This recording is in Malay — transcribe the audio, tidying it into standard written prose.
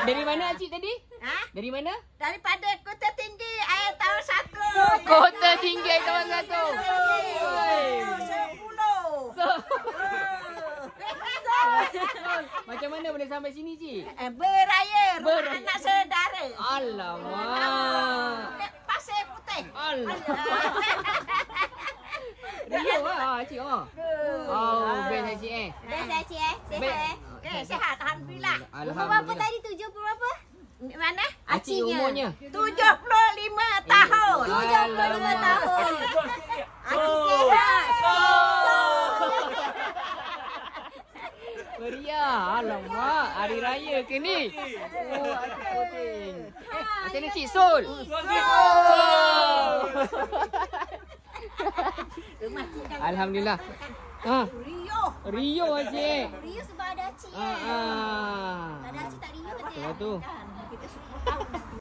Dari mana Cik tadi? Ha? Dari mana? Daripada Kota Tinggi air tahun 1. Kota Tinggi air tahun 1. 10. Macam mana boleh sampai sini Cik? Beraya rumah Beraya. anak saudara. Alamak. Pasir Putih. Alah. Rio lah Cik. Oh, best Cik Best lah cik Sihat Okey, sihat alhamdulillah. Umur berapa tadi? 70 berapa? Mana? Acik umurnya 75 tahun. 75 tahun. Acik sihat. Meriah. Alamak. Hari raya ke ni? Oh, Acik Poting. Macam mana Cik? Sol? Rumah cik dah. Alhamdulillah. Ha. Rio. Rio Acik. Rio sebab ada acik Ha. Tak ada acik tak Rio Betul tu. Kita suka